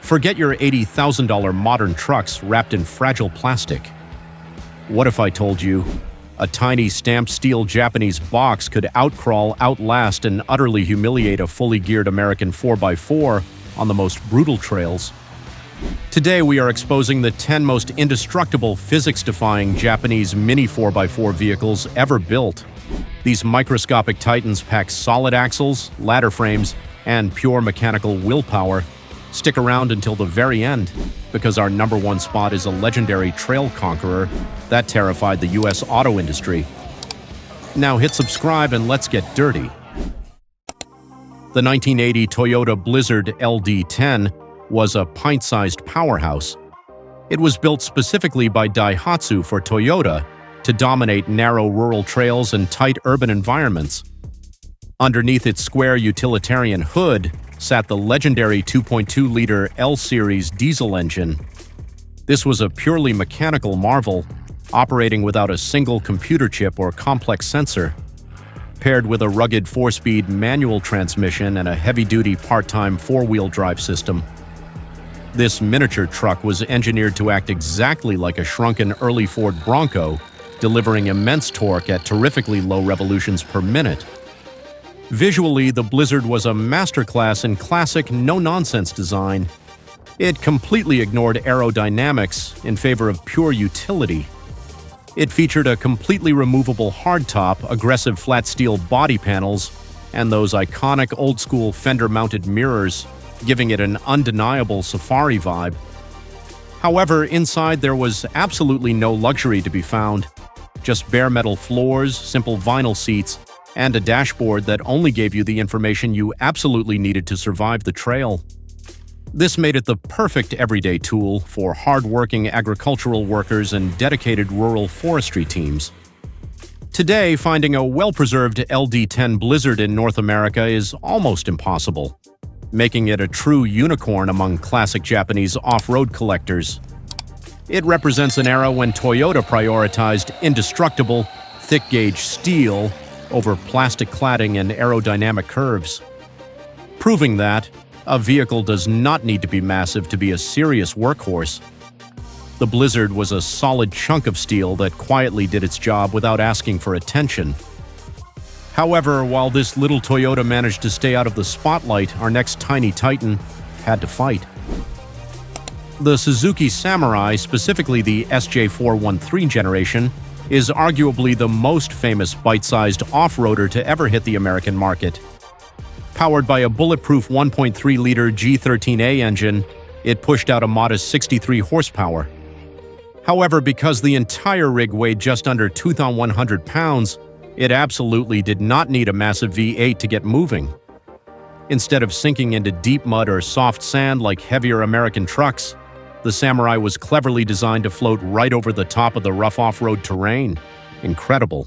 Forget your $80,000 modern trucks wrapped in fragile plastic. What if I told you a tiny stamped steel Japanese box could outcrawl, outlast, and utterly humiliate a fully geared American 4x4 on the most brutal trails? Today, we are exposing the 10 most indestructible, physics-defying Japanese mini 4x4 vehicles ever built. These microscopic titans pack solid axles, ladder frames, and pure mechanical willpower. Stick around until the very end, because our #1 spot is a legendary trail conqueror that terrified the US auto industry. Now hit subscribe and let's get dirty. The 1980 Toyota Blizzard LD10 was a pint-sized powerhouse. It was built specifically by Daihatsu for Toyota to dominate narrow rural trails and tight urban environments. Underneath its square utilitarian hood sat the legendary 2.2-liter L-Series diesel engine. This was a purely mechanical marvel, operating without a single computer chip or complex sensor. Paired with a rugged 4-speed manual transmission and a heavy-duty part-time 4-wheel drive system. This miniature truck was engineered to act exactly like a shrunken early Ford Bronco, delivering immense torque at terrifically low revolutions per minute. Visually, the Blizzard was a masterclass in classic, no-nonsense design. It completely ignored aerodynamics in favor of pure utility. It featured a completely removable hardtop, aggressive flat steel body panels, and those iconic old-school fender-mounted mirrors, giving it an undeniable safari vibe. However, inside there was absolutely no luxury to be found. Just bare metal floors, simple vinyl seats, and a dashboard that only gave you the information you absolutely needed to survive the trail. This made it the perfect everyday tool for hard-working agricultural workers and dedicated rural forestry teams. Today, finding a well-preserved LD10 Blizzard in North America is almost impossible, making it a true unicorn among classic Japanese off-road collectors. It represents an era when Toyota prioritized indestructible, thick-gauge steel over plastic cladding and aerodynamic curves. Proving that a vehicle does not need to be massive to be a serious workhorse. The Blizzard was a solid chunk of steel that quietly did its job without asking for attention. However, while this little Toyota managed to stay out of the spotlight, our next tiny titan had to fight. The Suzuki Samurai, specifically the SJ413 generation, is arguably the most famous bite-sized off-roader to ever hit the American market. Powered by a bulletproof 1.3-liter G13A engine, it pushed out a modest 63 horsepower. However, because the entire rig weighed just under 2,100 pounds, it absolutely did not need a massive V8 to get moving. Instead of sinking into deep mud or soft sand like heavier American trucks, the Samurai was cleverly designed to float right over the top of the rough off-road terrain. Incredible.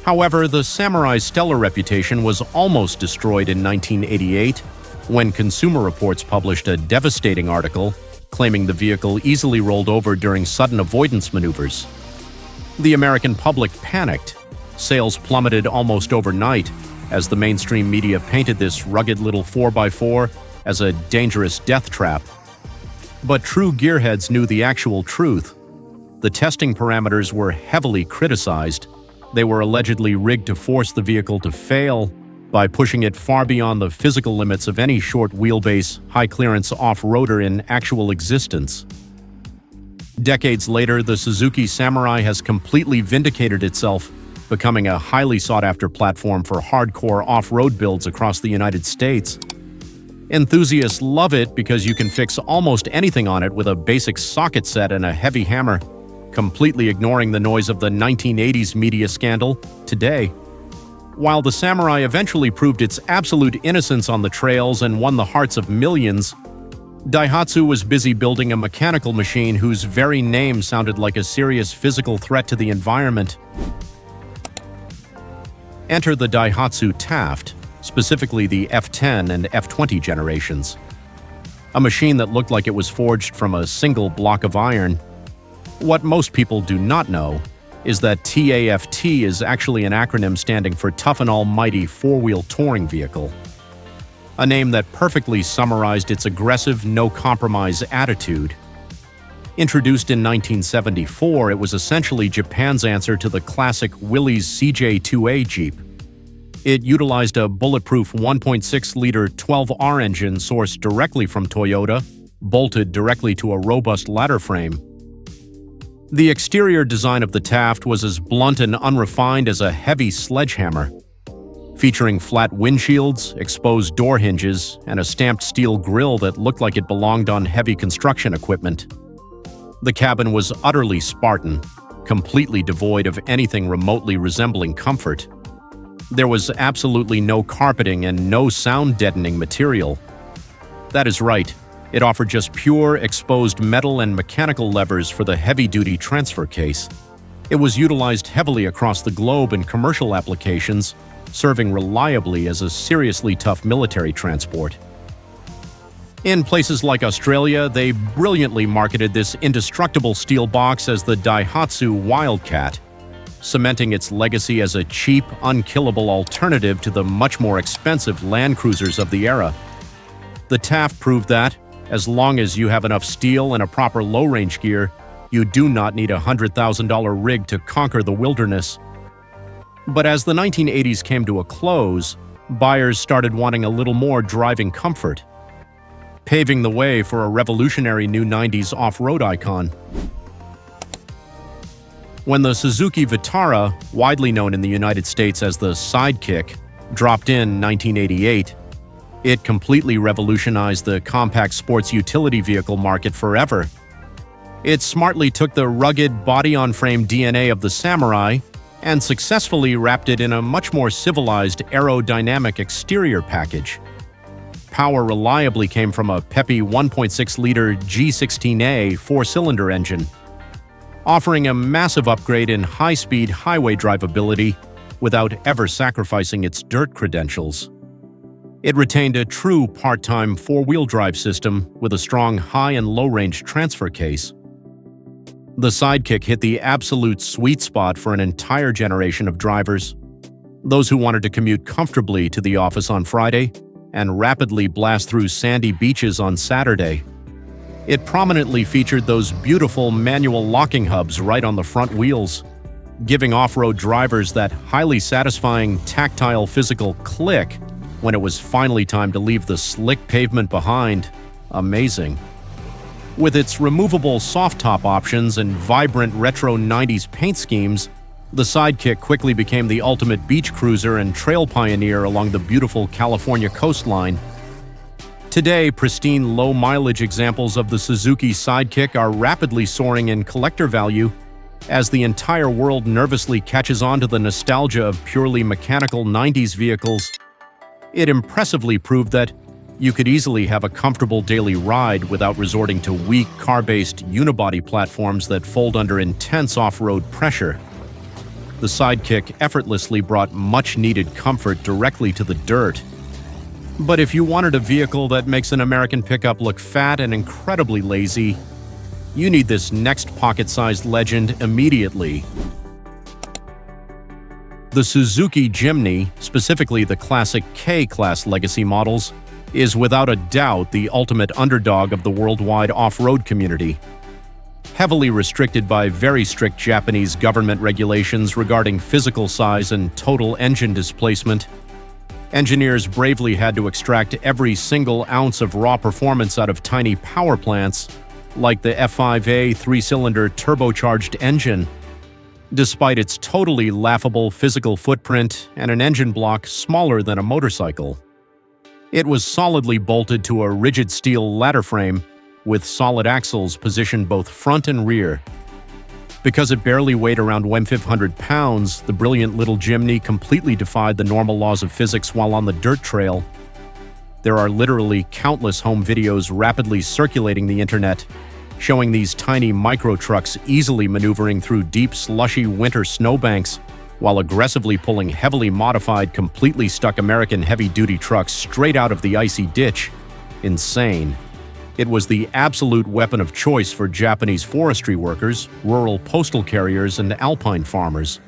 However, the Samurai's stellar reputation was almost destroyed in 1988 when Consumer Reports published a devastating article claiming the vehicle easily rolled over during sudden avoidance maneuvers. The American public panicked. Sales plummeted almost overnight as the mainstream media painted this rugged little 4x4 as a dangerous death trap. But true gearheads knew the actual truth. The testing parameters were heavily criticized. They were allegedly rigged to force the vehicle to fail by pushing it far beyond the physical limits of any short wheelbase, high-clearance off-roader in actual existence. Decades later, the Suzuki Samurai has completely vindicated itself, becoming a highly sought-after platform for hardcore off-road builds across the United States. Enthusiasts love it because you can fix almost anything on it with a basic socket set and a heavy hammer, completely ignoring the noise of the 1980s media scandal today. While the Samurai eventually proved its absolute innocence on the trails and won the hearts of millions, Daihatsu was busy building a mechanical machine whose very name sounded like a serious physical threat to the environment. Enter the Daihatsu Taft, specifically the F10 and F20 generations. A machine that looked like it was forged from a single block of iron. What most people do not know is that TAFT is actually an acronym standing for Tough and Almighty Four-Wheel Touring Vehicle. a name that perfectly summarized its aggressive, no-compromise attitude. Introduced in 1974, it was essentially Japan's answer to the classic Willys CJ2A Jeep. It utilized a bulletproof 1.6-liter 12R engine sourced directly from Toyota, bolted directly to a robust ladder frame. The exterior design of the Taft was as blunt and unrefined as a heavy sledgehammer. Featuring flat windshields, exposed door hinges, and a stamped steel grille that looked like it belonged on heavy construction equipment. The cabin was utterly Spartan, completely devoid of anything remotely resembling comfort. There was absolutely no carpeting and no sound-deadening material. That is right, it offered just pure, exposed metal and mechanical levers for the heavy-duty transfer case. It was utilized heavily across the globe in commercial applications, serving reliably as a seriously tough military transport. In places like Australia, they brilliantly marketed this indestructible steel box as the Daihatsu Wildcat, cementing its legacy as a cheap, unkillable alternative to the much more expensive Land Cruisers of the era. The Taft proved that, as long as you have enough steel and a proper low-range gear, you do not need a $100,000 rig to conquer the wilderness. But as the 1980s came to a close, buyers started wanting a little more driving comfort, paving the way for a revolutionary new 90s off-road icon. When the Suzuki Vitara, widely known in the United States as the Sidekick, dropped in 1988, it completely revolutionized the compact sports utility vehicle market forever. It smartly took the rugged, body-on-frame DNA of the Samurai and successfully wrapped it in a much more civilized aerodynamic exterior package. Power reliably came from a peppy 1.6-liter G16A four-cylinder engine, offering a massive upgrade in high-speed highway drivability without ever sacrificing its dirt credentials. It retained a true part-time four-wheel drive system with a strong high and low-range transfer case. The Sidekick hit the absolute sweet spot for an entire generation of drivers, those who wanted to commute comfortably to the office on Friday and rapidly blast through sandy beaches on Saturday. It prominently featured those beautiful manual locking hubs right on the front wheels, giving off-road drivers that highly satisfying tactile physical click when it was finally time to leave the slick pavement behind. Amazing. With its removable soft-top options and vibrant retro 90s paint schemes, the Sidekick quickly became the ultimate beach cruiser and trail pioneer along the beautiful California coastline. Today, pristine low-mileage examples of the Suzuki Sidekick are rapidly soaring in collector value as the entire world nervously catches on to the nostalgia of purely mechanical 90s vehicles. It impressively proved that you could easily have a comfortable daily ride without resorting to weak, car-based unibody platforms that fold under intense off-road pressure. The Sidekick effortlessly brought much-needed comfort directly to the dirt. But if you wanted a vehicle that makes an American pickup look fat and incredibly lazy, you need this next pocket-sized legend immediately. The Suzuki Jimny, specifically the classic kei-class legacy models, is without a doubt the ultimate underdog of the worldwide off-road community. Heavily restricted by very strict Japanese government regulations regarding physical size and total engine displacement, engineers bravely had to extract every single ounce of raw performance out of tiny power plants, like the F5A three-cylinder turbocharged engine. Despite its totally laughable physical footprint and an engine block smaller than a motorcycle, it was solidly bolted to a rigid steel ladder frame with solid axles positioned both front and rear. Because it barely weighed around 1,500 pounds, the brilliant little Jimny completely defied the normal laws of physics while on the dirt trail. There are literally countless home videos rapidly circulating the internet, showing these tiny micro-trucks easily maneuvering through deep, slushy winter snowbanks while aggressively pulling heavily modified, completely stuck American heavy-duty trucks straight out of the icy ditch. Insane. It was the absolute weapon of choice for Japanese forestry workers, rural postal carriers, and alpine farmers.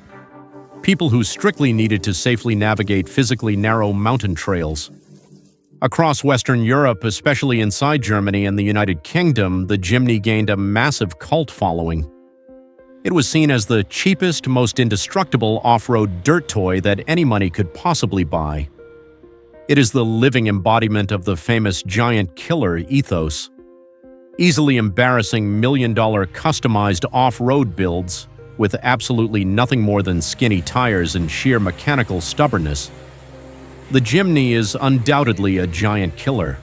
People who strictly needed to safely navigate physically narrow mountain trails. Across Western Europe, especially inside Germany and the United Kingdom, the Jimny gained a massive cult following. It was seen as the cheapest, most indestructible off-road dirt toy that any money could possibly buy. It is the living embodiment of the famous giant killer ethos. Easily embarrassing million-dollar customized off-road builds with absolutely nothing more than skinny tires and sheer mechanical stubbornness. The Jimny is undoubtedly a giant killer.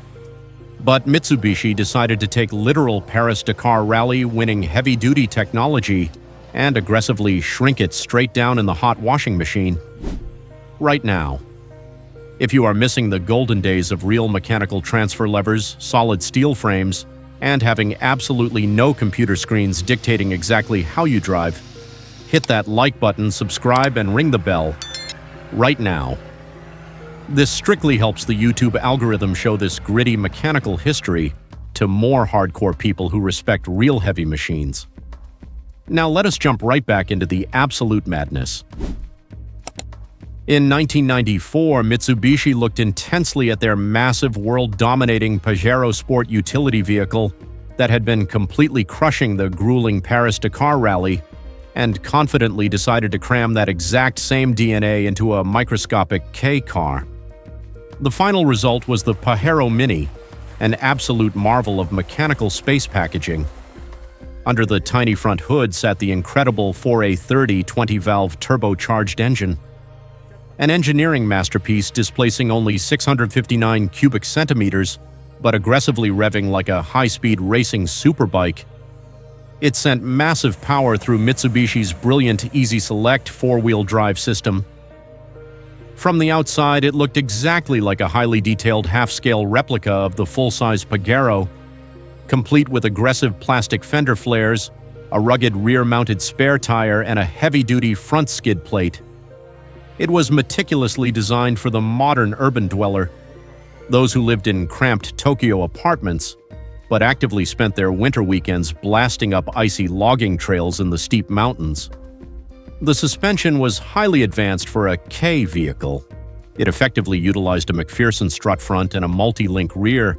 But Mitsubishi decided to take literal Paris-Dakar rally winning heavy-duty technology and aggressively shrink it straight down in the hot washing machine right now. If you are missing the golden days of real mechanical transfer levers, solid steel frames, and having absolutely no computer screens dictating exactly how you drive, hit that like button, subscribe, and ring the bell right now. This strictly helps the YouTube algorithm show this gritty mechanical history to more hardcore people who respect real heavy machines. Now let us jump right back into the absolute madness. In 1994, Mitsubishi looked intensely at their massive, world-dominating Pajero sport utility vehicle that had been completely crushing the grueling Paris-Dakar rally and confidently decided to cram that exact same DNA into a microscopic K car. The final result was the Pajero Mini, an absolute marvel of mechanical space packaging. Under the tiny front hood sat the incredible 4A30 20-valve turbocharged engine. An engineering masterpiece displacing only 659 cubic centimeters, but aggressively revving like a high-speed racing superbike. It sent massive power through Mitsubishi's brilliant Easy Select four-wheel drive system. From the outside, it looked exactly like a highly detailed half-scale replica of the full-size Pajero, complete with aggressive plastic fender flares, a rugged rear-mounted spare tire, and a heavy-duty front skid plate. It was meticulously designed for the modern urban dweller, those who lived in cramped Tokyo apartments, but actively spent their winter weekends blasting up icy logging trails in the steep mountains. The suspension was highly advanced for a K vehicle. It effectively utilized a McPherson strut front and a multi-link rear,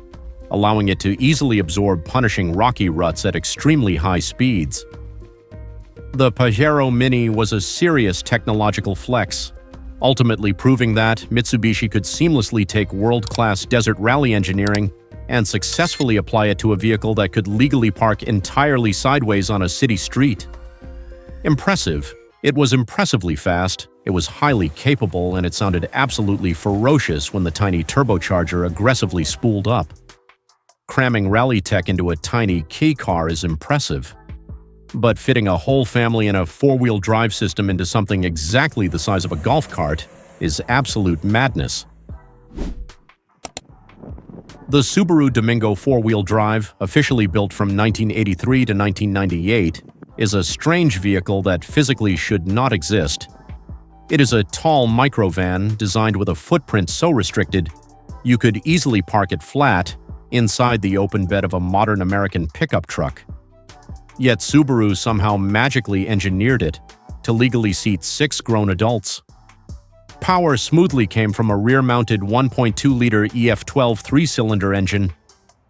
allowing it to easily absorb punishing rocky ruts at extremely high speeds. The Pajero Mini was a serious technological flex, ultimately proving that Mitsubishi could seamlessly take world-class desert rally engineering and successfully apply it to a vehicle that could legally park entirely sideways on a city street. Impressive. It was impressively fast, it was highly capable, and it sounded absolutely ferocious when the tiny turbocharger aggressively spooled up. Cramming rally tech into a tiny kei car is impressive. But fitting a whole family and a four-wheel drive system into something exactly the size of a golf cart is absolute madness. The Subaru Domingo four-wheel drive, officially built from 1983 to 1998, is a strange vehicle that physically should not exist. It is a tall microvan designed with a footprint so restricted you could easily park it flat inside the open bed of a modern American pickup truck. Yet Subaru somehow magically engineered it to legally seat 6 grown adults. Power smoothly came from a rear-mounted 1.2-liter EF12 three-cylinder engine.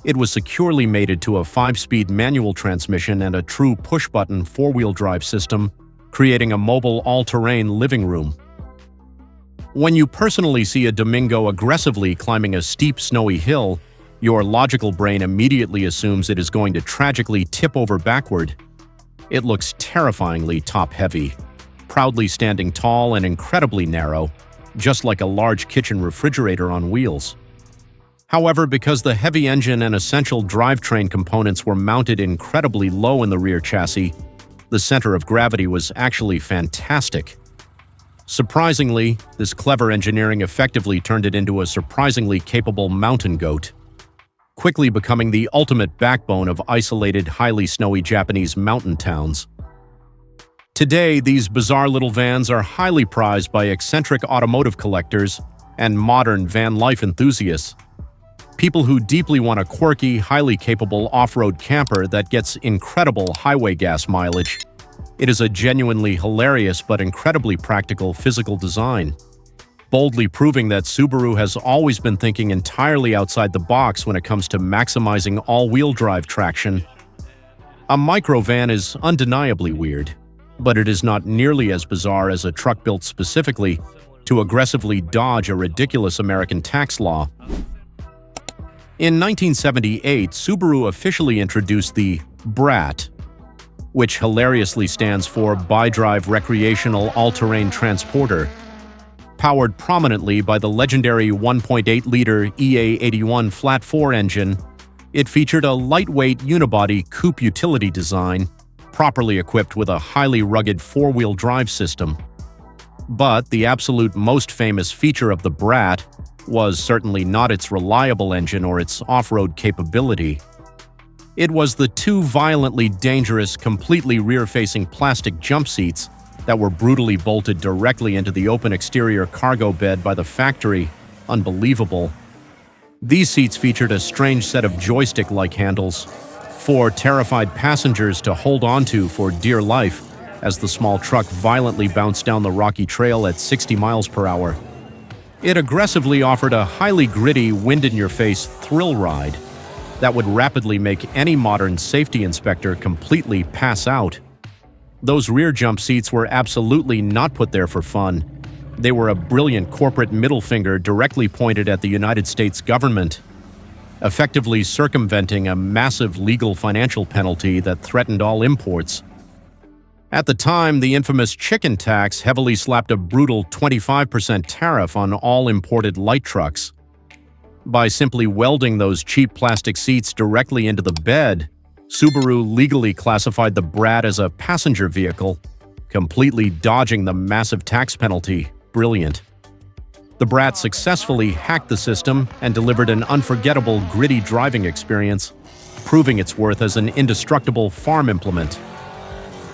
It was securely mated to a 5-speed manual transmission and a true push-button four-wheel drive system, creating a mobile all-terrain living room. When you personally see a Domingo aggressively climbing a steep, snowy hill, your logical brain immediately assumes it is going to tragically tip over backward. It looks terrifyingly top-heavy, proudly standing tall and incredibly narrow, just like a large kitchen refrigerator on wheels. However, because the heavy engine and essential drivetrain components were mounted incredibly low in the rear chassis, the center of gravity was actually fantastic. Surprisingly, this clever engineering effectively turned it into a surprisingly capable mountain goat, quickly becoming the ultimate backbone of isolated, highly snowy Japanese mountain towns. Today, these bizarre little vans are highly prized by eccentric automotive collectors and modern van life enthusiasts, people who deeply want a quirky, highly capable off-road camper that gets incredible highway gas mileage. It is a genuinely hilarious but incredibly practical physical design. boldly proving that Subaru has always been thinking entirely outside the box when it comes to maximizing all-wheel drive traction. A microvan is undeniably weird, but it is not nearly as bizarre as a truck built specifically to aggressively dodge a ridiculous American tax law. In 1978, Subaru officially introduced the BRAT, which hilariously stands for Bi-Drive Recreational All-Terrain Transporter. Powered prominently by the legendary 1.8-liter EA81 flat-4 engine, it featured a lightweight unibody coupe utility design, properly equipped with a highly rugged four-wheel drive system. But the absolute most famous feature of the BRAT was certainly not its reliable engine or its off-road capability. It was the two violently dangerous, completely rear-facing plastic jump seats that were brutally bolted directly into the open exterior cargo bed by the factory. Unbelievable. These seats featured a strange set of joystick-like handles for terrified passengers to hold onto for dear life as the small truck violently bounced down the rocky trail at 60 miles per hour. It aggressively offered a highly gritty, wind-in-your-face thrill ride that would rapidly make any modern safety inspector completely pass out. Those rear jump seats were absolutely not put there for fun. They were a brilliant corporate middle finger directly pointed at the United States government, effectively circumventing a massive legal financial penalty that threatened all imports. At the time, the infamous chicken tax heavily slapped a brutal 25% tariff on all imported light trucks. By simply welding those cheap plastic seats directly into the bed, Subaru legally classified the BRAT as a passenger vehicle, completely dodging the massive tax penalty. Brilliant. The BRAT successfully hacked the system and delivered an unforgettable, gritty driving experience, proving its worth as an indestructible farm implement.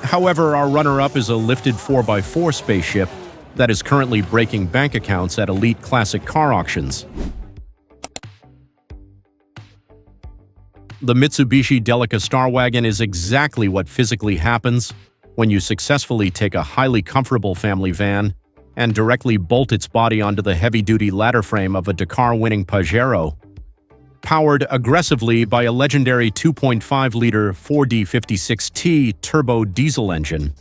However, our runner-up is a lifted 4x4 spaceship that is currently breaking bank accounts at elite classic car auctions. The Mitsubishi Delica Star Wagon is exactly what physically happens when you successfully take a highly comfortable family van and directly bolt its body onto the heavy-duty ladder frame of a Dakar-winning Pajero. Powered aggressively by a legendary 2.5-liter 4D56T turbo diesel engine.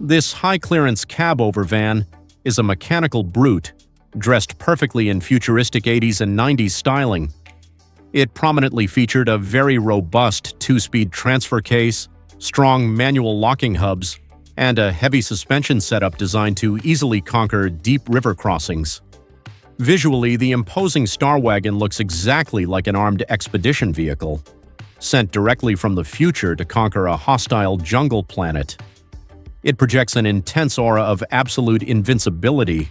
This high-clearance cab-over van is a mechanical brute, dressed perfectly in futuristic 80s and 90s styling. It prominently featured a very robust 2-speed transfer case, strong manual locking hubs, and a heavy suspension setup designed to easily conquer deep river crossings. Visually, the imposing Star Wagon looks exactly like an armed expedition vehicle, sent directly from the future to conquer a hostile jungle planet. It projects an intense aura of absolute invincibility,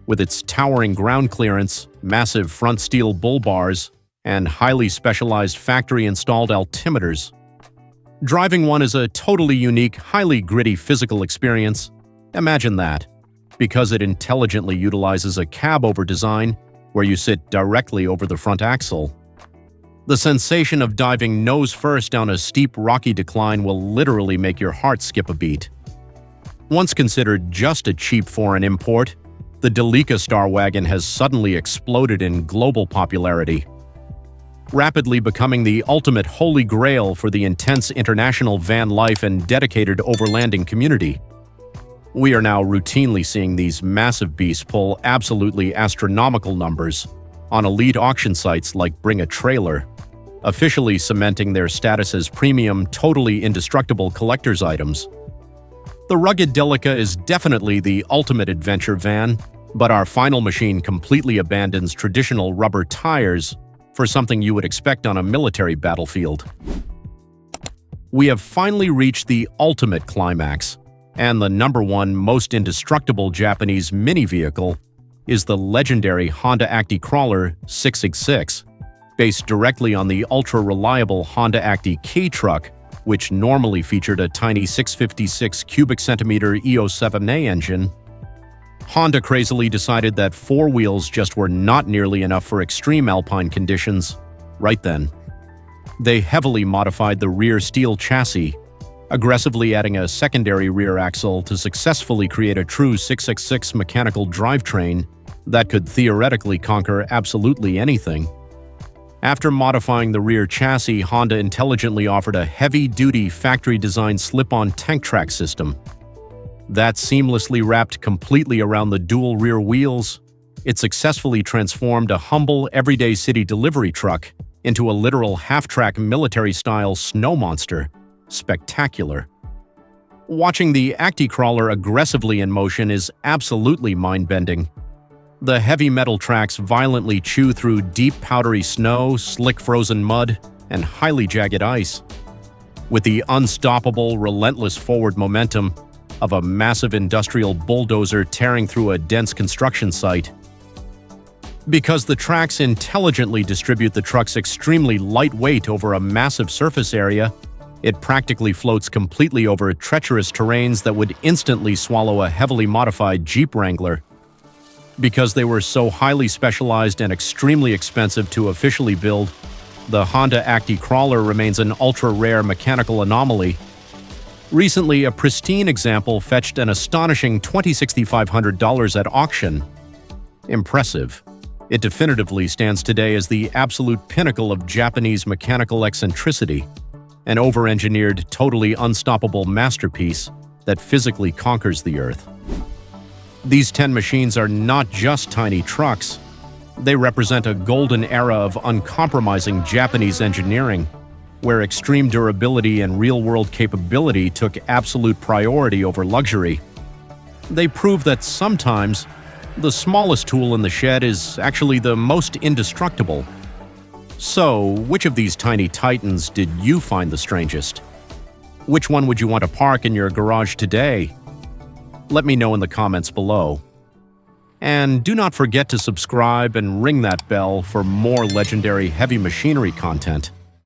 with its towering ground clearance, massive front steel bull bars, and highly specialized factory-installed altimeters. Driving one is a totally unique, highly gritty physical experience. Imagine that. Because it intelligently utilizes a cab-over design where you sit directly over the front axle. The sensation of diving nose-first down a steep, rocky decline will literally make your heart skip a beat. Once considered just a cheap foreign import, the Delica Star Wagon has suddenly exploded in global popularity, rapidly becoming the ultimate holy grail for the intense international van life and dedicated overlanding community. We are now routinely seeing these massive beasts pull absolutely astronomical numbers on elite auction sites like Bring a Trailer, officially cementing their status as premium, totally indestructible collector's items. The rugged Delica is definitely the ultimate adventure van, but our final machine completely abandons traditional rubber tires for something you would expect on a military battlefield. We have finally reached the ultimate climax, and the #1 most indestructible Japanese mini vehicle is the legendary Honda Acty Crawler 666, based directly on the ultra-reliable Honda Acty K truck, which normally featured a tiny 656 cubic centimeter E07A engine. Honda crazily decided that four wheels just were not nearly enough for extreme alpine conditions. Right then, they heavily modified the rear steel chassis, aggressively adding a secondary rear axle to successfully create a true 666 mechanical drivetrain that could theoretically conquer absolutely anything. After modifying the rear chassis, Honda intelligently offered a heavy-duty factory-designed slip-on tank track system. That seamlessly wrapped completely around the dual rear wheels, it successfully transformed a humble, everyday city delivery truck into a literal half-track military-style snow monster. Spectacular. Watching the Acty crawler aggressively in motion is absolutely mind-bending. The heavy metal tracks violently chew through deep powdery snow, slick frozen mud, and highly jagged ice. With the unstoppable, relentless forward momentum of a massive industrial bulldozer tearing through a dense construction site. Because the tracks intelligently distribute the truck's extremely light weight over a massive surface area, it practically floats completely over treacherous terrains that would instantly swallow a heavily modified Jeep Wrangler. Because they were so highly specialized and extremely expensive to officially build, the Honda Acty crawler remains an ultra-rare mechanical anomaly. Recently, a pristine example fetched an astonishing $26,500 at auction. Impressive. It definitively stands today as the absolute pinnacle of Japanese mechanical eccentricity, an over-engineered, totally unstoppable masterpiece that physically conquers the Earth. These 10 machines are not just tiny trucks. They represent a golden era of uncompromising Japanese engineering, where extreme durability and real-world capability took absolute priority over luxury. They prove that sometimes the smallest tool in the shed is actually the most indestructible. So, which of these tiny titans did you find the strangest? Which one would you want to park in your garage today? Let me know in the comments below. And do not forget to subscribe and ring that bell for more legendary heavy machinery content.